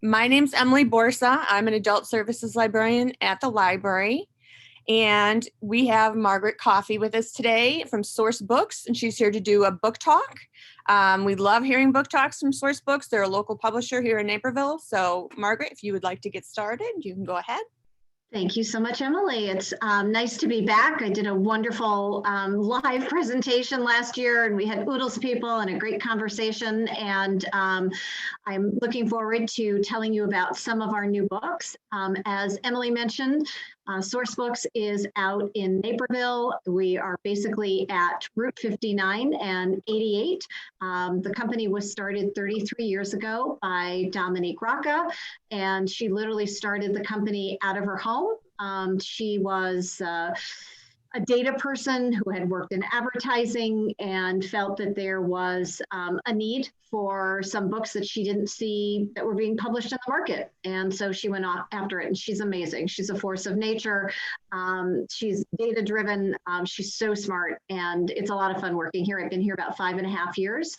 My name's Emily Borsa. I'm an adult services librarian at the library. And we have Margaret Coffey with us today from Sourcebooks, and she's here to do a book talk. We love hearing book talks from Sourcebooks. They're a local publisher here in Naperville. So Margaret, if you would like to get started, you can go ahead. Thank you so much, Emily. It's nice to be back. I did a wonderful live presentation last year, and we had oodles of people and a great conversation. And I'm looking forward to telling you about some of our new books. As Emily mentioned, Sourcebooks is out in Naperville. We are basically at Route 59 and 88. The company was started 33 years ago by Dominique Rocca, and she literally started the company out of her home. She was a data person who had worked in advertising and felt that there was a need for some books that she didn't see that were being published in the market. And so she went off after it, and she's amazing. She's a force of nature. She's data driven. She's so smart, and it's a lot of fun working here. I've been here about 5.5 years.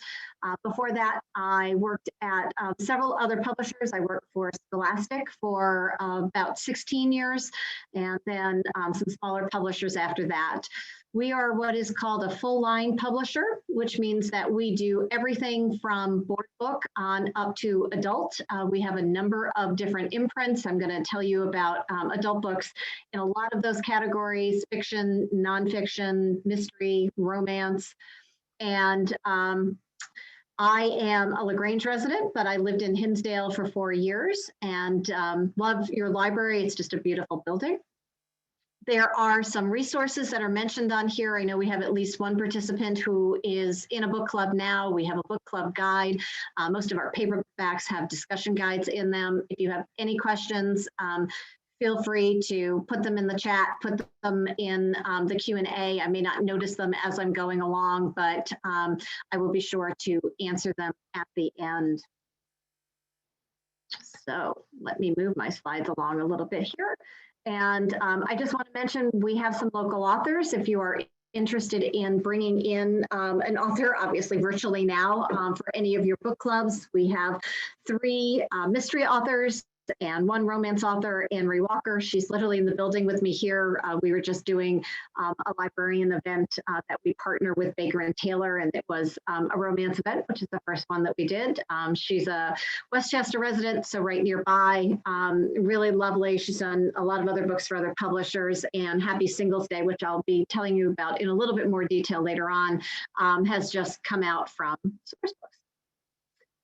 Before that, I worked at several other publishers. I worked for Scholastic for about 16 years, and then some smaller publishers after that. We are what is called a full line publisher, which means that we do everything from board book on up to adult. We have a number of different imprints. I'm going to tell you about adult books in a lot of those categories: fiction, nonfiction, mystery, romance, and I am a LaGrange resident, but I lived in Hinsdale for 4 years and love your library. It's just a beautiful building. There are some resources that are mentioned on here. I know we have at least one participant who is in a book club now. We have a book club guide. Most of our paperbacks have discussion guides in them. If you have any questions, feel free to put them in the chat, put them in the Q&A. I may not notice them as I'm going along, but I will be sure to answer them at the end. So let me move my slides along a little bit here. And I just want to mention we have some local authors. If you are interested in bringing in an author, obviously virtually now, for any of your book clubs, we have 3 mystery authors and 1 romance author, Anne-Marie Walker. She's literally in the building with me here. We were just doing a librarian event that we partner with Baker and Taylor, and it was a romance event, which is the first one that we did. She's a Westchester resident, so right nearby. Really lovely. She's done a lot of other books for other publishers, and Happy Singles Day, which I'll be telling you about in a little bit more detail later on, has just come out from Sourcebooks.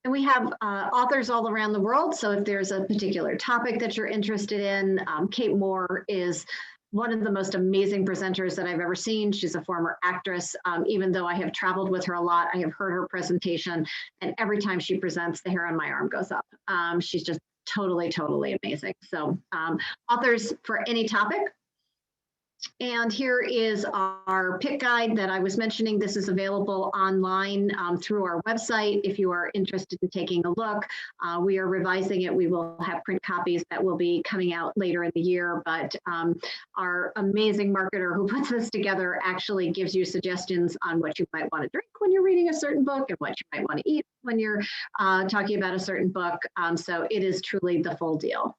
And we have authors all around the world. So if there's a particular topic that you're interested in, Kate Moore is one of the most amazing presenters that I've ever seen. She's a former actress. Even though I have traveled with her a lot, I have heard her presentation, and every time she presents, the hair on my arm goes up. She's just totally, totally amazing. So authors for any topic. And here is our pick guide that I was mentioning. This is available online through our website. If you are interested in taking a look, we are revising it. We will have print copies that will be coming out later in the year, but our amazing marketer who puts this together actually gives you suggestions on what you might want to drink when you're reading a certain book and what you might want to eat when you're talking about a certain book. So it is truly the full deal.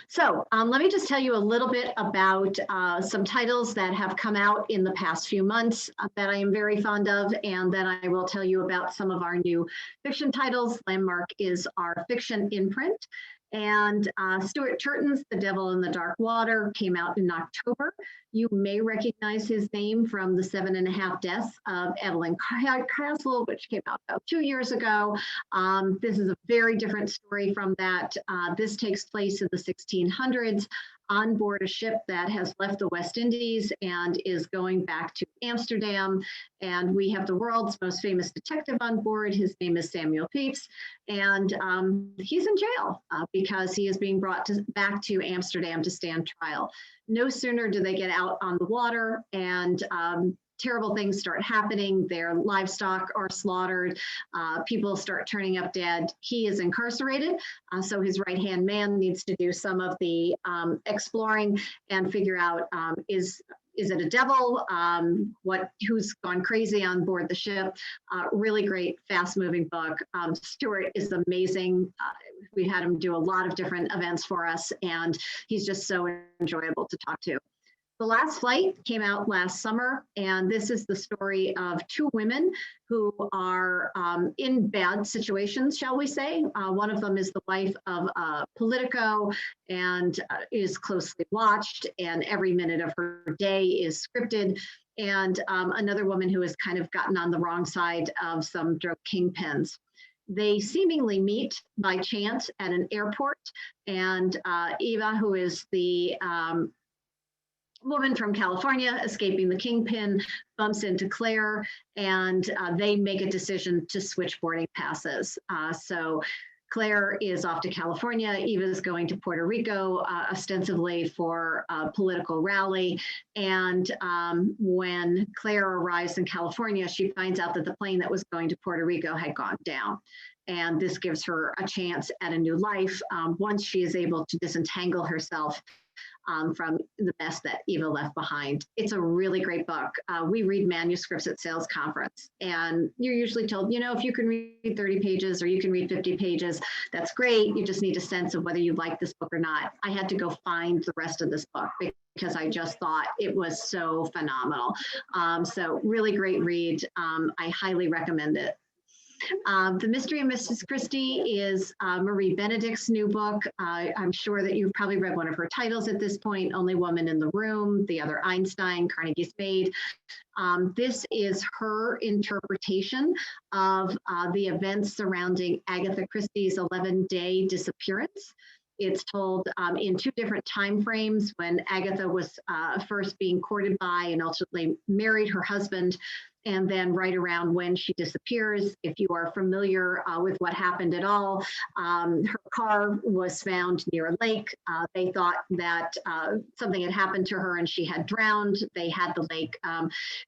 So let me just tell you a little bit about some titles that have come out in the past few months that I am very fond of, and then I will tell you about some of our new fiction titles. Landmark is our fiction imprint. And Stuart Turton's The Devil in the Dark Water came out in October. You may recognize his name from The 7.5 Deaths of Evelyn Castle, which came out about 2 years ago. This is a very different story from that. This takes place in the 1600s on board a ship that has left the West Indies and is going back to Amsterdam. And we have the world's most famous detective on board. His name is Samuel Pepys. And he's in jail because he is being brought back to Amsterdam to stand trial. No sooner do they get out on the water and terrible things start happening. Their livestock are slaughtered. People start turning up dead. He is incarcerated. So his right-hand man needs to do some of the exploring and figure out is it a devil? Who's gone crazy on board the ship? Really great, fast-moving book. Stuart is amazing. We had him do a lot of different events for us, and he's just so enjoyable to talk to. The Last Flight came out last summer, and this is the story of two women who are in bad situations, shall we say. One of them is the wife of a Politico and is closely watched, and every minute of her day is scripted. And another woman who has kind of gotten on the wrong side of some drug kingpins. They seemingly meet by chance at an airport, and Eva, who is the woman from California escaping the kingpin, bumps into Claire, and they make a decision to switch boarding passes. So Claire is off to California. Eva is going to Puerto Rico, ostensibly for a political rally. And when Claire arrives in California, she finds out that the plane that was going to Puerto Rico had gone down. And this gives her a chance at a new life once she is able to disentangle herself from the mess that Eva left behind. It's a really great book. We read manuscripts at sales conference, and you're usually told, if you can read 30 pages or you can read 50 pages, that's great. You just need a sense of whether you like this book or not. I had to go find the rest of this book because I just thought it was so phenomenal. So really great read. I highly recommend it. The Mystery of Mrs. Christie is Marie Benedict's new book. I'm sure that you've probably read one of her titles at this point, Only Woman in the Room, The Other Einstein, Carnegie's Maid. This is her interpretation of the events surrounding Agatha Christie's 11-day disappearance. It's told in two different time frames, when Agatha was first being courted by and ultimately married her husband, and then right around when she disappears. If you are familiar with what happened at all, her car was found near a lake. They thought that something had happened to her and she had drowned. They had the lake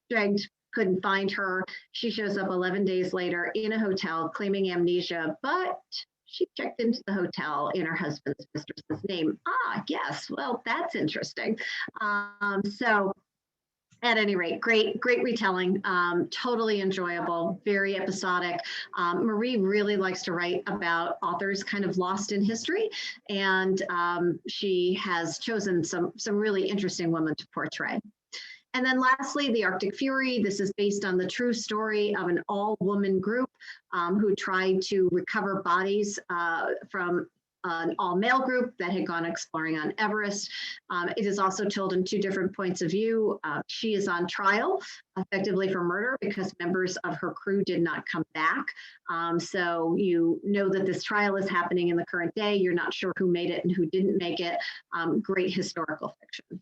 dragged, couldn't find her. She shows up 11 days later in a hotel claiming amnesia, but she checked into the hotel in her husband's mistress's name. Yes, well, that's interesting. So at any rate, great retelling, totally enjoyable, very episodic. Marie really likes to write about authors kind of lost in history, and she has chosen some really interesting women to portray. And then lastly, The Arctic Fury. This is based on the true story of an all-woman group who tried to recover bodies from an all-male group that had gone exploring on Everest. It is also told in two different points of view. She is on trial, effectively for murder, because members of her crew did not come back. So you know that this trial is happening in the current day. You're not sure who made it and who didn't make it. Great historical fiction.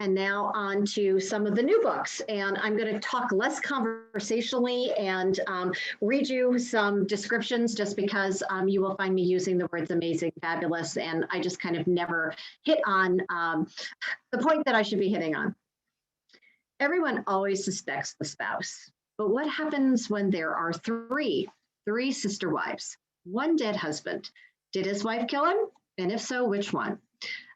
And now on to some of the new books. And I'm going to talk less conversationally and read you some descriptions, just because you will find me using the words amazing, fabulous, and I just kind of never hit on the point that I should be hitting on. Everyone always suspects the spouse, but what happens when there are three sister wives, one dead husband? Did his wife kill him? And if so, which one?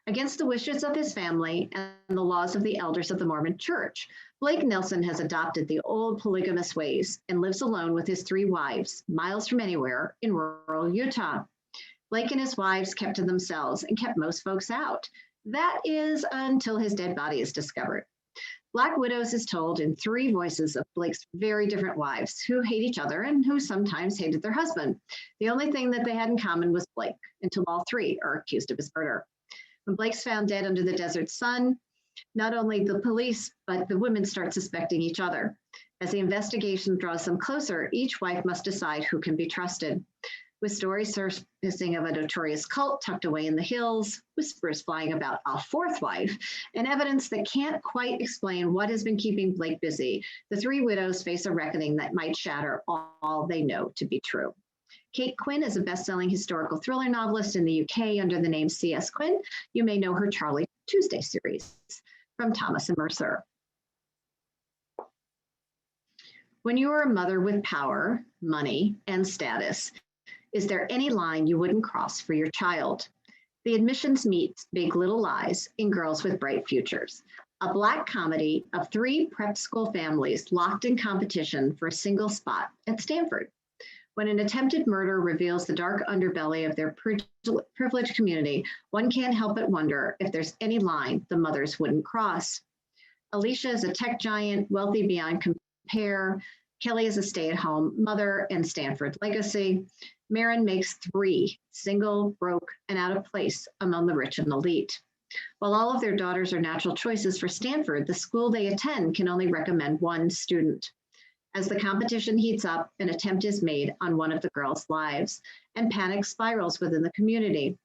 Against the wishes of his family and the laws of the elders of the Mormon Church, Blake Nelson has adopted the old polygamous ways and lives alone with his three wives, miles from anywhere in rural Utah. Blake and his wives kept to themselves and kept most folks out. That is until his dead body is discovered. Black Widows is told in three voices of Blake's very different wives, who hate each other and who sometimes hated their husband. The only thing that they had in common was Blake, until all three are accused of his murder. When Blake's found dead under the desert sun, not only the police, but the women start suspecting each other. As the investigation draws them closer, each wife must decide who can be trusted. With stories surfacing of a notorious cult tucked away in the hills, whispers flying about a fourth wife, and evidence that can't quite explain what has been keeping Blake busy, the three widows face a reckoning that might shatter all they know to be true. Kate Quinn is a best-selling historical thriller novelist in the UK under the name C.S. Quinn. You may know her Charlie Tuesday series from Thomas and Mercer. When you are a mother with power, money, and status, is there any line you wouldn't cross for your child? The admissions meets Big Little Lies in Girls with Bright Futures, a Black comedy of three prep school families locked in competition for a single spot at Stanford. When an attempted murder reveals the dark underbelly of their privileged community, one can't help but wonder if there's any line the mothers wouldn't cross. Alicia is a tech giant, wealthy beyond compare. Kelly is a stay-at-home mother and Stanford legacy. Marin makes three, single, broke, and out of place among the rich and elite. While all of their daughters are natural choices for Stanford, the school they attend can only recommend one student. As the competition heats up, an attempt is made on one of the girls' lives, and panic spirals within the community.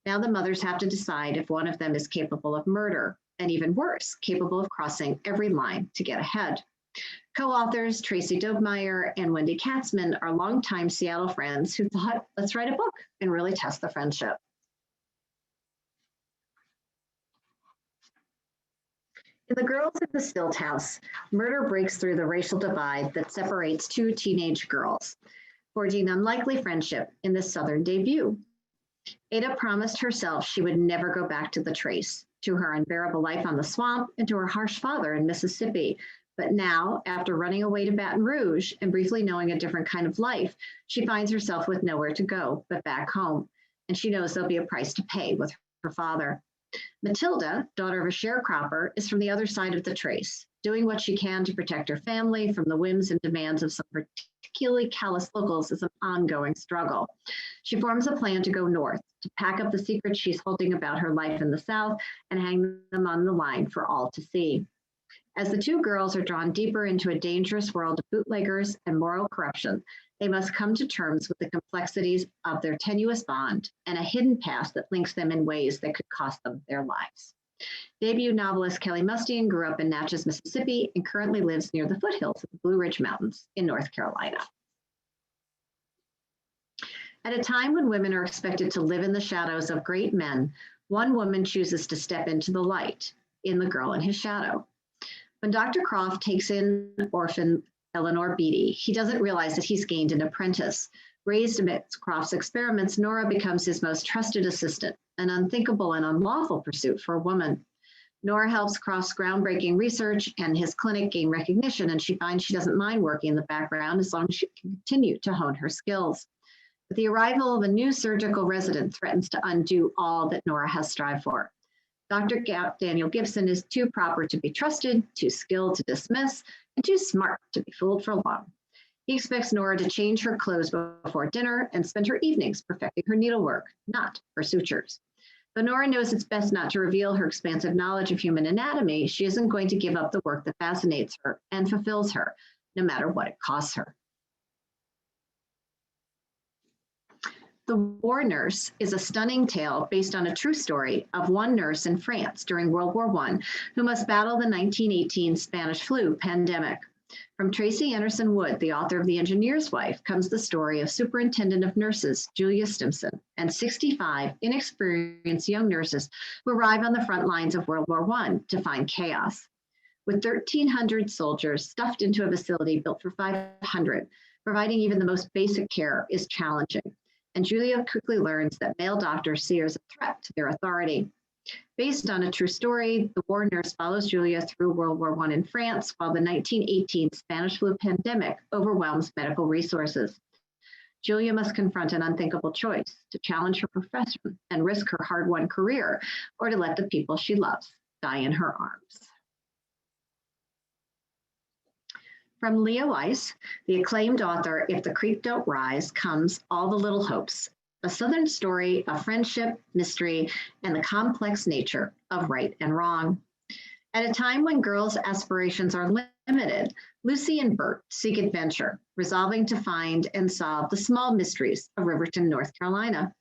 Now the mothers have to decide if one of them is capable of murder, and even worse, capable of crossing every line to get ahead. Co-authors Tracy Dobmeyer and Wendy Katzman are longtime Seattle friends who thought, let's write a book and really test the friendship. In The Girls at the Stilt House, murder breaks through the racial divide that separates two teenage girls, forging unlikely friendship in this Southern debut. Ada promised herself she would never go back to the trace, to her unbearable life on the swamp, and to her harsh father in Mississippi. But now, after running away to Baton Rouge and briefly knowing a different kind of life, she finds herself with nowhere to go but back home, and she knows there'll be a price to pay with her father. Matilda, daughter of a sharecropper, is from the other side of the trace, doing what she can to protect her family from the whims and demands of some particularly callous locals is an ongoing struggle. She forms a plan to go north, to pack up the secrets she's holding about her life in the South and hang them on the line for all to see. As the two girls are drawn deeper into a dangerous world of bootleggers and moral corruption, they must come to terms with the complexities of their tenuous bond and a hidden past that links them in ways that could cost them their lives. Debut novelist Kelly Mustian grew up in Natchez, Mississippi, and currently lives near the foothills of the Blue Ridge Mountains in North Carolina. At a time when women are expected to live in the shadows of great men, one woman chooses to step into the light in The Girl in His Shadow. When Dr. Croft takes in orphan Eleanor Beatty, he doesn't realize that he's gained an apprentice. Raised amidst Croft's experiments, Nora becomes his most trusted assistant, an unthinkable and unlawful pursuit for a woman. Nora helps Croft's groundbreaking research and his clinic gain recognition, and she finds she doesn't mind working in the background as long as she can continue to hone her skills. But the arrival of a new surgical resident threatens to undo all that Nora has strived for. Dr. Daniel Gibson is too proper to be trusted, too skilled to dismiss, and too smart to be fooled for long. He expects Nora to change her clothes before dinner and spend her evenings perfecting her needlework, not her sutures. Though Nora knows it's best not to reveal her expansive knowledge of human anatomy, she isn't going to give up the work that fascinates her and fulfills her, no matter what it costs her. The War Nurse is a stunning tale based on a true story of one nurse in France during World War I who must battle the 1918 Spanish flu pandemic. From Tracy Anderson Wood, the author of The Engineer's Wife, comes the story of Superintendent of Nurses Julia Stimson and 65 inexperienced young nurses who arrive on the front lines of World War I to find chaos. With 1,300 soldiers stuffed into a facility built for 500, providing even the most basic care is challenging. And Julia quickly learns that male doctors see her as a threat to their authority. Based on a true story, the war nurse follows Julia through World War I in France, while the 1918 Spanish flu pandemic overwhelms medical resources. Julia must confront an unthinkable choice: to challenge her profession and risk her hard-won career, or to let the people she loves die in her arms. From Leah Weiss, the acclaimed author, If the Creek Don't Rise, comes All the Little Hopes, a Southern story of friendship, mystery, and the complex nature of right and wrong. At a time when girls' aspirations are limited, Lucy and Bert seek adventure, resolving to find and solve the small mysteries of Riverton, North Carolina.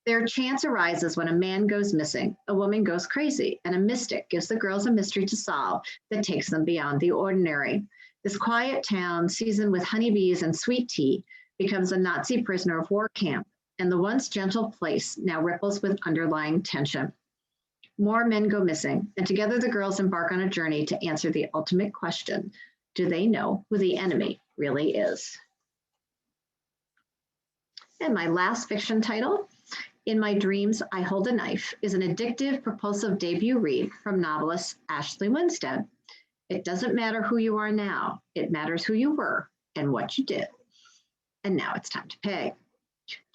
Their chance arises when a man goes missing, a woman goes crazy, and a mystic gives the girls a mystery to solve that takes them beyond the ordinary. This quiet town, seasoned with honeybees and sweet tea, becomes a Nazi prisoner of war camp, and the once gentle place now ripples with underlying tension. More men go missing, and together the girls embark on a journey to answer the ultimate question: do they know who the enemy really is? And my last fiction title In My Dreams, I Hold a Knife is an addictive, propulsive debut read from novelist Ashley Winstead. It doesn't matter who you are now. It matters who you were and what you did. And now it's time to pay.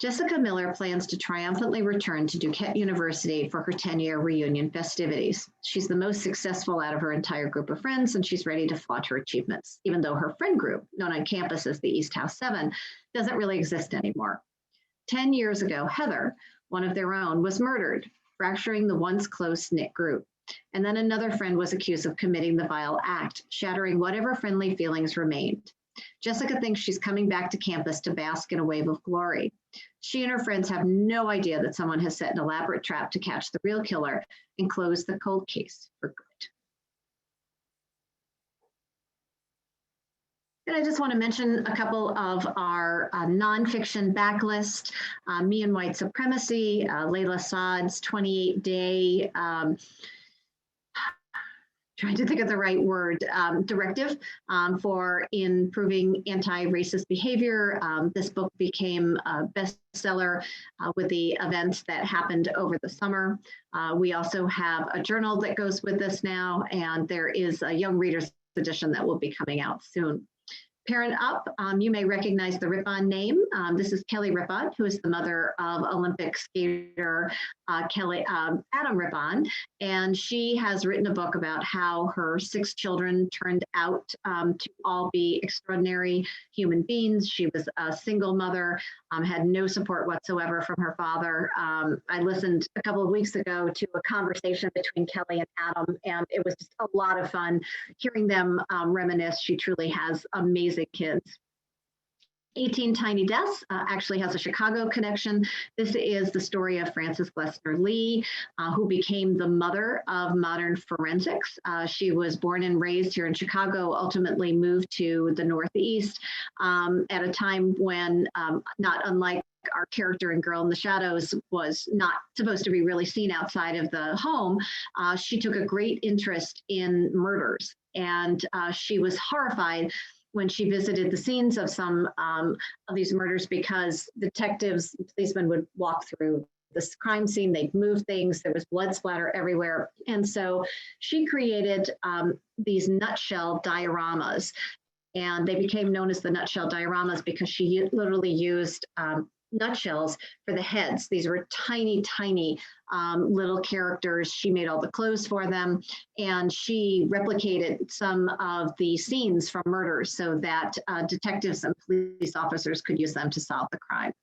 Jessica Miller plans to triumphantly return to Duquesne University for her 10-year reunion festivities. She's the most successful out of her entire group of friends, and she's ready to flaunt her achievements, even though her friend group, known on campus as the East House 7, doesn't really exist anymore. 10 years ago, Heather, one of their own, was murdered, fracturing the once close-knit group. And then another friend was accused of committing the vile act, shattering whatever friendly feelings remained. Jessica thinks she's coming back to campus to bask in a wave of glory. She and her friends have no idea that someone has set an elaborate trap to catch the real killer and close the cold case for good. And I just want to mention a couple of our nonfiction backlist, Me and White Supremacy, Layla Saad's 28-day, trying to think of the right word, directive for improving anti-racist behavior. This book became a bestseller with the events that happened over the summer. We also have a journal that goes with this now, and there is a young reader's edition that will be coming out soon. Parent Up, you may recognize the Rippon name. This is Kelly Rippon, who is the mother of Olympic skater Adam Rippon, and she has written a book about how her 6 children turned out to all be extraordinary human beings. She was a single mother, had no support whatsoever from her father. I listened a couple of weeks ago to a conversation between Kelly and Adam, and it was just a lot of fun hearing them reminisce. She truly has amazing kids. 18 Tiny Deaths actually has a Chicago connection. This is the story of Frances Glessner Lee, who became the mother of modern forensics. She was born and raised here in Chicago, ultimately moved to the Northeast at a time when, not unlike our character in Girl in the Shadows, was not supposed to be really seen outside of the home. She took a great interest in murders, and she was horrified when she visited the scenes of some of these murders, because detectives, policemen would walk through this crime scene, they'd move things, there was blood splatter everywhere. And so she created these nutshell dioramas, and they became known as the nutshell dioramas because she literally used nutshells for the heads. These were tiny, tiny little characters. She made all the clothes for them, and she replicated some of the scenes from murders so that detectives and police officers could use them to solve the crime.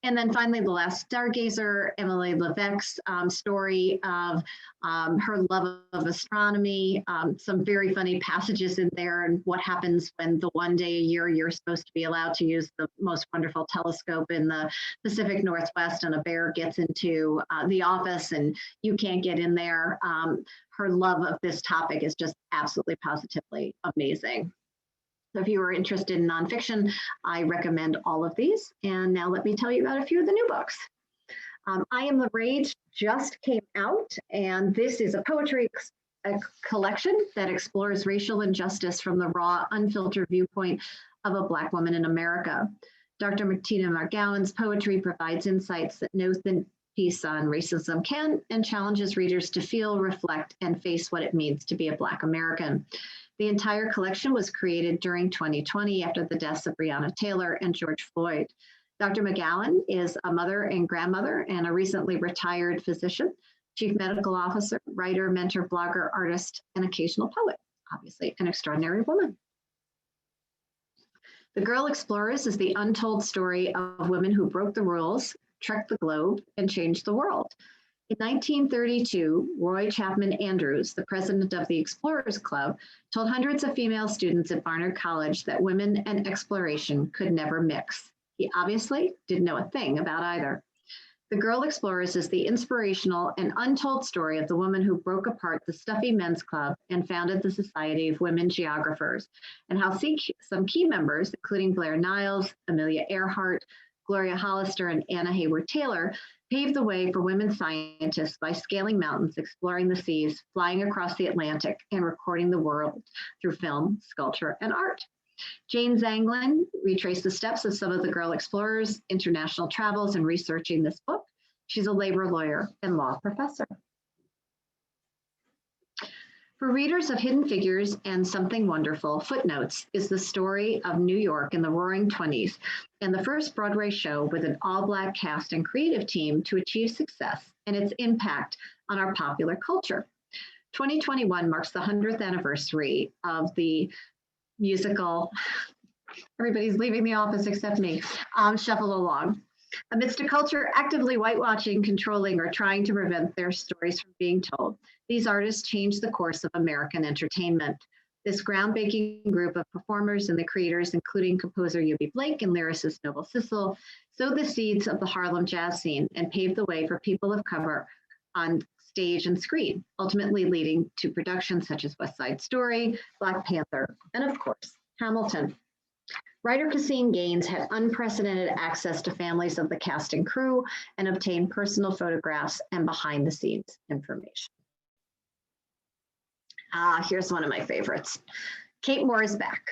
And then finally, The Last Stargazer, Emily Levesque's story of her love of astronomy, some very funny passages in there, and what happens when the one day a year you're supposed to be allowed to use the most wonderful telescope in the Pacific Northwest, and a bear gets into the office and you can't get in there. Her love of this topic is just absolutely positively amazing. So if you are interested in nonfiction, I recommend all of these. And now let me tell you about a few of the new books. I Am the Rage just came out, and this is a poetry collection that explores racial injustice from the raw, unfiltered viewpoint of a Black woman in America. Dr. Martina McGowan's poetry provides insights that no thin piece on racism can, and challenges readers to feel, reflect, and face what it means to be a Black American. The entire collection was created during 2020 after the deaths of Breonna Taylor and George Floyd. Dr. McGowan is a mother and grandmother and a recently retired physician, chief medical officer, writer, mentor, blogger, artist, and occasional poet. Obviously, an extraordinary woman. The Girl Explorers is the untold story of women who broke the rules, trekked the globe, and changed the world. In 1932, Roy Chapman Andrews, the president of the Explorers Club, told hundreds of female students at Barnard College that women and exploration could never mix. He obviously didn't know a thing about either. The Girl Explorers is the inspirational and untold story of the woman who broke apart the stuffy men's club and founded the Society of Women Geographers, and how some key members, including Blair Niles, Amelia Earhart, Gloria Hollister, and Anna Hayward Taylor, paved the way for women scientists by scaling mountains, exploring the seas, flying across the Atlantic, and recording the world through film, sculpture, and art. Jane Zanglin retraced the steps of some of the girl explorers, international travels, and researching this book. She's a labor lawyer and law professor. For readers of Hidden Figures and Something Wonderful, Footnotes is the story of New York in the Roaring '20s and the first Broadway show with an all-Black cast and creative team to achieve success and its impact on our popular culture. 2021 marks the 100th anniversary of the musical, everybody's leaving the office except me, Shuffle Along. Amidst a culture actively whitewashing, controlling, or trying to prevent their stories from being told, these artists changed the course of American entertainment. This groundbreaking group of performers and the creators, including composer Eubie Blake and lyricist Noble Sissle, sowed the seeds of the Harlem jazz scene and paved the way for people of color on stage and screen, ultimately leading to productions such as West Side Story, Black Panther, and of course, Hamilton. Writer Cassine Gaines had unprecedented access to families of the cast and crew and obtained personal photographs and behind-the-scenes information. Here's one of my favorites. Kate Moore is back.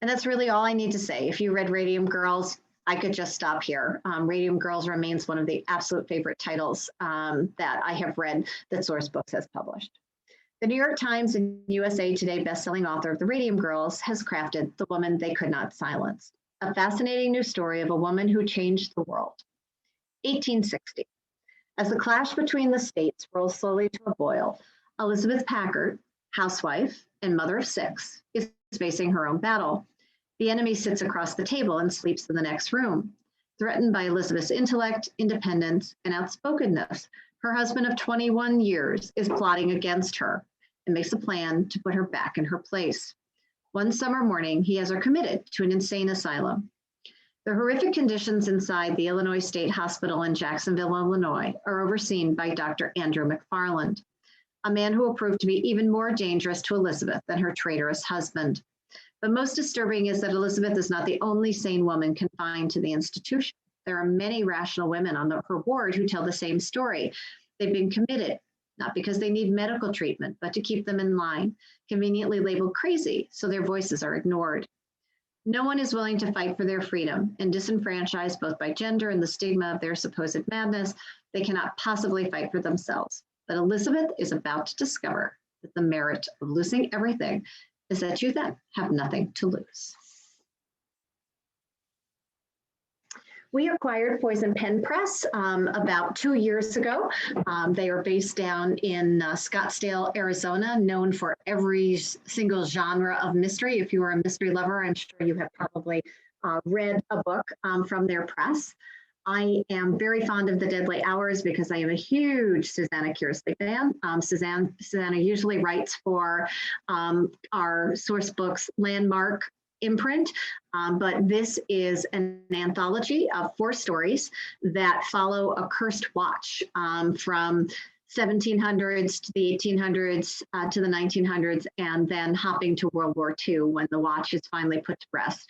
And that's really all I need to say. If you read Radium Girls, I could just stop here. Radium Girls remains one of the absolute favorite titles that I have read that Sourcebooks has published. The New York Times and USA Today bestselling author of The Radium Girls has crafted The Woman They Could Not Silence, a fascinating new story of a woman who changed the world. 1860. As the clash between the states rolls slowly to a boil, Elizabeth Packard, housewife and mother of 6, is facing her own battle. The enemy sits across the table and sleeps in the next room. Threatened by Elizabeth's intellect, independence, and outspokenness, her husband of 21 years is plotting against her and makes a plan to put her back in her place. One summer morning, he has her committed to an insane asylum. The horrific conditions inside the Illinois State Hospital in Jacksonville, Illinois, are overseen by Dr. Andrew McFarland, a man who will prove to be even more dangerous to Elizabeth than her traitorous husband. But most disturbing is that Elizabeth is not the only sane woman confined to the institution. There are many rational women on her ward who tell the same story. They've been committed, not because they need medical treatment, but to keep them in line, conveniently labeled crazy, so their voices are ignored. No one is willing to fight for their freedom, and disenfranchised both by gender and the stigma of their supposed madness, they cannot possibly fight for themselves. But Elizabeth is about to discover that the merit of losing everything is that you then have nothing to lose. We acquired Poison Pen Press about 2 years ago. They are based down in Scottsdale, Arizona, known for every single genre of mystery. If you are a mystery lover, I'm sure you have probably read a book from their press. I am very fond of The Deadly Hours because I am a huge Susanna Kearsley fan. Susanna usually writes for our Sourcebooks landmark imprint, but this is an anthology of 4 stories that follow a cursed watch from 1700s to the 1800s to the 1900s, and then hopping to World War II when the watch is finally put to rest.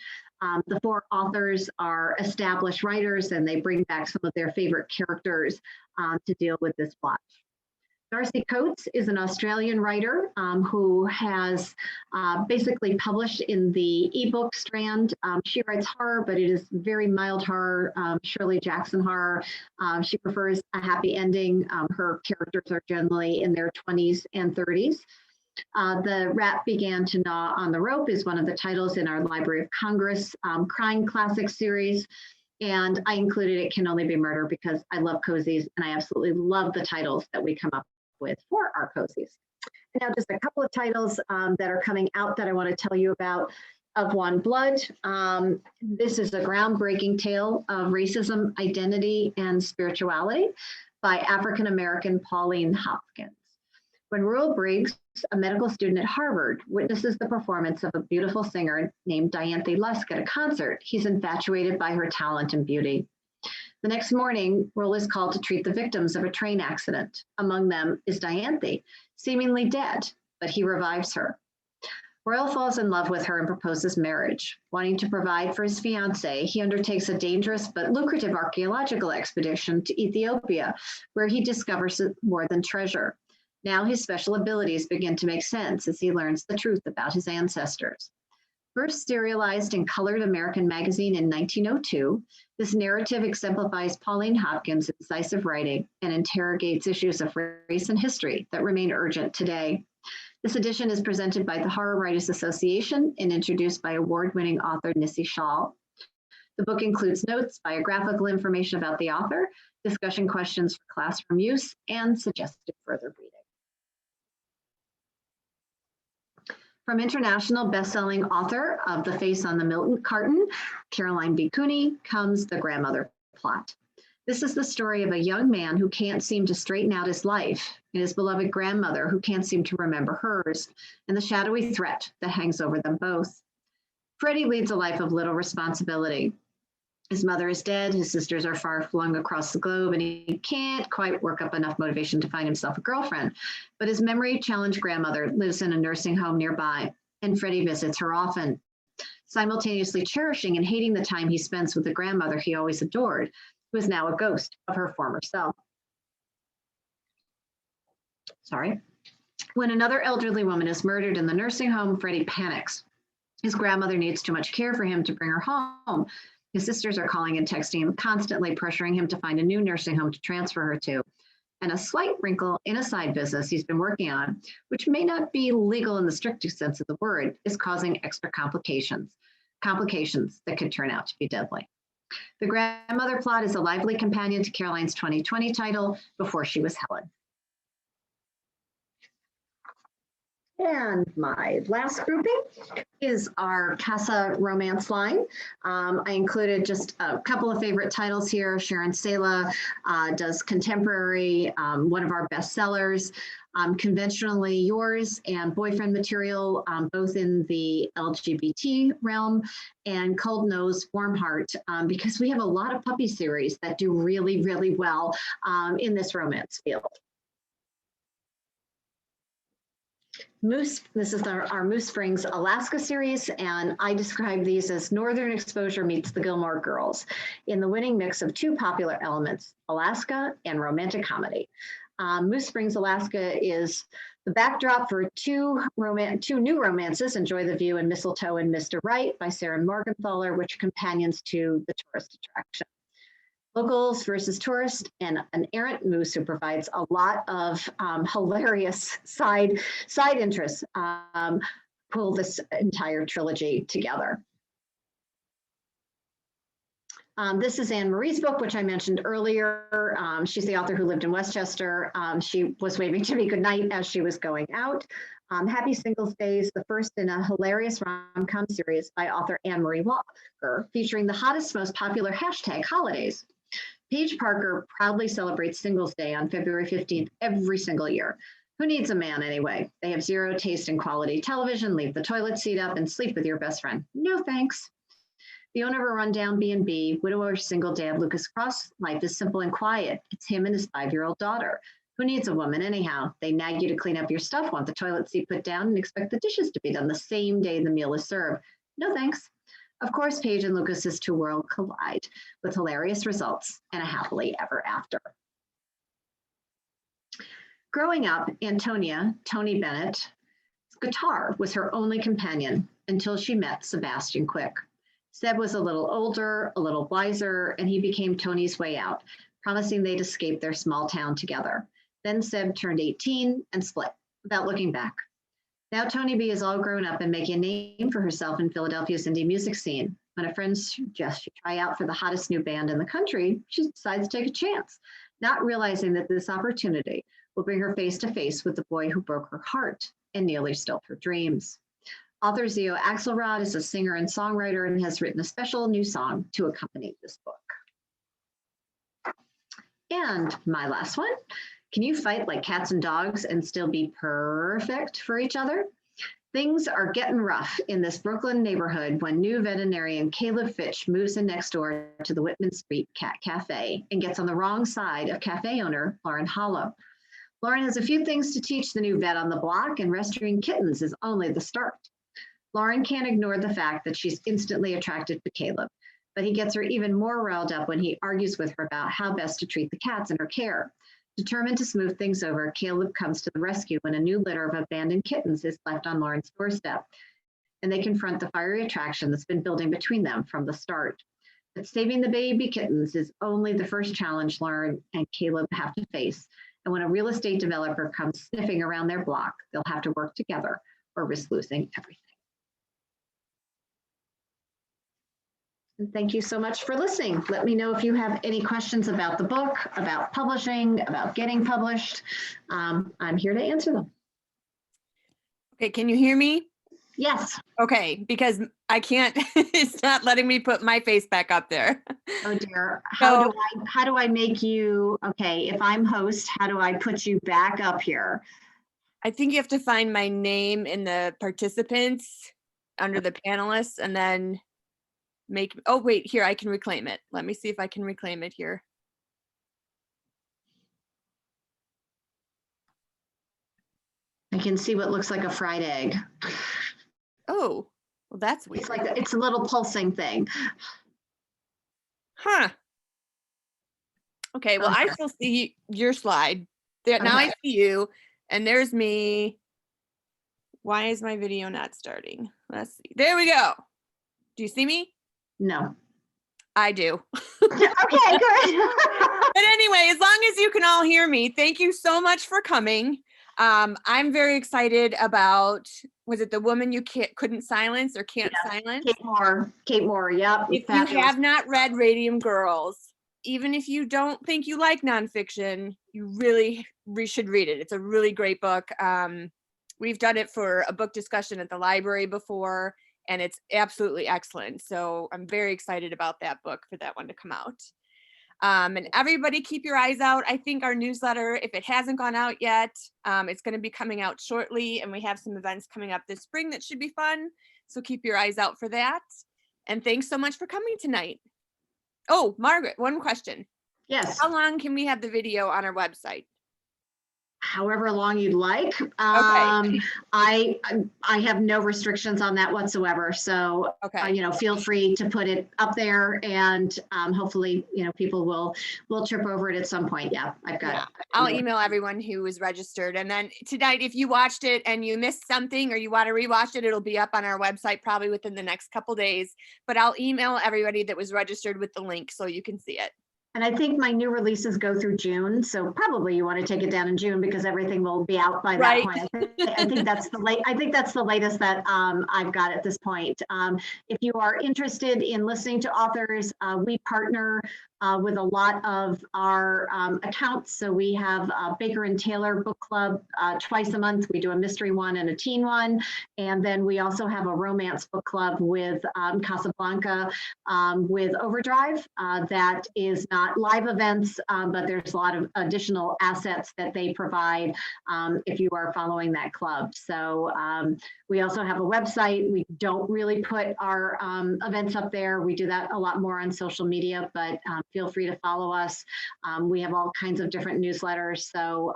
The 4 authors are established writers, and they bring back some of their favorite characters to deal with this watch. Darcy Coates is an Australian writer who has basically published in the ebook strand. She writes horror, but it is very mild horror, Shirley Jackson horror. She prefers a happy ending. Her characters are generally in their 20s and 30s. The Rat Began to Gnaw on the Rope is one of the titles in our Library of Congress Crime Classic series. And I included It Can Only Be Murder because I love cozies and I absolutely love the titles that we come up with for our cozies. And now just a couple of titles that are coming out that I want to tell you about. Of One Blood. This is a groundbreaking tale of racism, identity, and spirituality by African-American Pauline Hopkins. When Rural Briggs, a medical student at Harvard, witnesses the performance of a beautiful singer named Dianthe Lusk at a concert, he's infatuated by her talent and beauty. The next morning, Rural is called to treat the victims of a train accident. Among them is Dianthe, seemingly dead, but he revives her. Royal falls in love with her and proposes marriage. Wanting to provide for his fiancée, he undertakes a dangerous but lucrative archaeological expedition to Ethiopia, where he discovers more than treasure. Now his special abilities begin to make sense as he learns the truth about his ancestors. First serialized in Colored American Magazine in 1902, this narrative exemplifies Pauline Hopkins' incisive writing and interrogates issues of race and history that remain urgent today. This edition is presented by the Horror Writers Association and introduced by award-winning author Nissi Shaw. The book includes notes, biographical information about the author, discussion questions for classroom use, and suggested further reading. From international best-selling author of The Face on the Milk Carton, Caroline B. Cooney, comes The Grandmother Plot. This is the story of a young man who can't seem to straighten out his life, and his beloved grandmother who can't seem to remember hers, and the shadowy threat that hangs over them both. Freddie leads a life of little responsibility. His mother is dead, his sisters are far flung across the globe, and he can't quite work up enough motivation to find himself a girlfriend. But his memory-challenged grandmother lives in a nursing home nearby, and Freddie visits her often, simultaneously cherishing and hating the time he spends with the grandmother he always adored, who is now a ghost of her former self. When another elderly woman is murdered in the nursing home, Freddie panics. His grandmother needs too much care for him to bring her home. His sisters are calling and texting him, constantly pressuring him to find a new nursing home to transfer her to. And a slight wrinkle in a side business he's been working on, which may not be legal in the strictest sense of the word, is causing extra complications that could turn out to be deadly. The Grandmother Plot is a lively companion to Caroline's 2020 title, Before She Was Helen. And my last grouping is our Casa romance line. I included just a couple of favorite titles here. Sharon Sela does contemporary, one of our bestsellers, Conventionally Yours and Boyfriend material, both in the LGBT realm, and Cold Nose, Warm Heart, because we have a lot of puppy series that do really, really well in this romance field. Moose, this is our Moose Springs, Alaska series, and I describe these as Northern Exposure meets the Gilmore Girls in the winning mix of two popular elements, Alaska and romantic comedy. Moose Springs, Alaska is the backdrop for two new romances, Enjoy the View and Mistletoe and Mr. Right by Sarah Morgenthaler, which are companions to the tourist attraction. Locals versus tourists, and an errant moose who provides a lot of hilarious side interests pull this entire trilogy together. This is Anne Marie's book, which I mentioned earlier. She's the author who lived in Westchester. She was waving to me goodnight as she was going out. Happy Singles Days, the first in a hilarious rom-com series by author Anne Marie Walker, featuring the hottest, most popular hashtag holidays. Paige Parker proudly celebrates Singles Day on February 15th every single year. Who needs a man anyway? They have zero taste in quality television, leave the toilet seat up, and sleep with your best friend. No thanks. The owner of a rundown B&B, widower, single dad, Lucas Cross, life is simple and quiet. It's him and his 5-year-old daughter. Who needs a woman anyhow? They nag you to clean up your stuff, want the toilet seat put down, and expect the dishes to be done the same day the meal is served. No thanks. Of course, Paige and Lucas's two worlds collide with hilarious results and a happily ever after. Growing up, Antonia, Tony Bennett's guitar was her only companion until she met Sebastian Quick. Seb was a little older, a little wiser, and he became Tony's way out, promising they'd escape their small town together. Then Seb turned 18 and split, without looking back. Now Tony B is all grown up and making a name for herself in Philadelphia's indie music scene. When a friend suggests she try out for the hottest new band in the country, she decides to take a chance, not realizing that this opportunity will bring her face to face with the boy who broke her heart and nearly stole her dreams. Author Zio Axelrod is a singer and songwriter and has written a special new song to accompany this book. And my last one. Can you fight like cats and dogs and still be perfect for each other? Things are getting rough in this Brooklyn neighborhood when new veterinarian Caleb Fitch moves in next door to the Whitman Street Cat Cafe and gets on the wrong side of cafe owner Lauren Hollow. Lauren has a few things to teach the new vet on the block, and rescuing kittens is only the start. Lauren can't ignore the fact that she's instantly attracted to Caleb, but he gets her even more riled up when he argues with her about how best to treat the cats in her care. Determined to smooth things over, Caleb comes to the rescue when a new litter of abandoned kittens is left on Lauren's doorstep. and they confront the fiery attraction that's been building between them from the start. But saving the baby kittens is only the first challenge Lauren and Caleb have to face. And when a real estate developer comes sniffing around their block, they'll have to work together or risk losing everything. And thank you so much for listening. Let me know if you have any questions about the book, about publishing, about getting published. I'm here to answer them. Okay, can you hear me? Yes. Okay, because I can't, it's not letting me put my face back up there. Oh dear. How do I make you, okay, if I'm host, how do I put you back up here? I think you have to find my name in the participants under the panelists and then oh wait, here, I can reclaim it. Let me see if I can reclaim it here. I can see what looks like a fried egg. Oh, well, that's weird. It's like, it's a little pulsing thing. Huh. Okay, well, I still see your slide. There, now I see you, and there's me. Why is my video not starting? Let's see. There we go. Do you see me? No. I do. Okay, good. But anyway, as long as you can all hear me, thank you so much for coming. I'm very excited about, was it The Woman You Couldn't Silence or Can't Silence? Kate Moore, yep. If you have not read Radium Girls, even if you don't think you like nonfiction, you really should read it. It's a really great book. We've done it for a book discussion at the library before, and it's absolutely excellent. So I'm very excited about that book, for that one to come out. And everybody keep your eyes out. I think our newsletter, if it hasn't gone out yet, it's going to be coming out shortly, and we have some events coming up this spring that should be fun. So keep your eyes out for that. And thanks so much for coming tonight. Oh, Margaret, one question. Yes. How long can we have the video on our website? However long you'd like. Okay. I have no restrictions on that whatsoever. So, okay. Feel free to put it up there, and hopefully, people will trip over it at some point. Yeah, I've got it. I'll email everyone who is registered. And then tonight, if you watched it and you missed something or you want to rewatch it, it'll be up on our website probably within the next couple days. But I'll email everybody that was registered with the link so you can see it. And I think my new releases go through June, so probably you want to take it down in June because everything will be out by that point. I think that's the latest that I've got at this point. If you are interested in listening to authors, we partner with a lot of our accounts. So we have Baker and Taylor Book Club twice a month. We do a mystery one and a teen one. And then we also have a romance book club with Casablanca with Overdrive. That is not live events, but there's a lot of additional assets that they provide if you are following that club. So we also have a website. We don't really put our events up there. We do that a lot more on social media, but feel free to follow us. We have all kinds of different newsletters. So,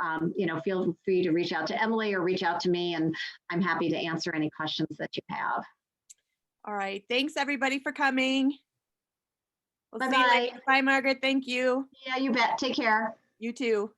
feel free to reach out to Emily or reach out to me, and I'm happy to answer any questions that you have. All right. Thanks, everybody, for coming. We'll Bye-bye. see you later. Bye, Margaret. Thank you. Yeah, you bet. Take care. You too.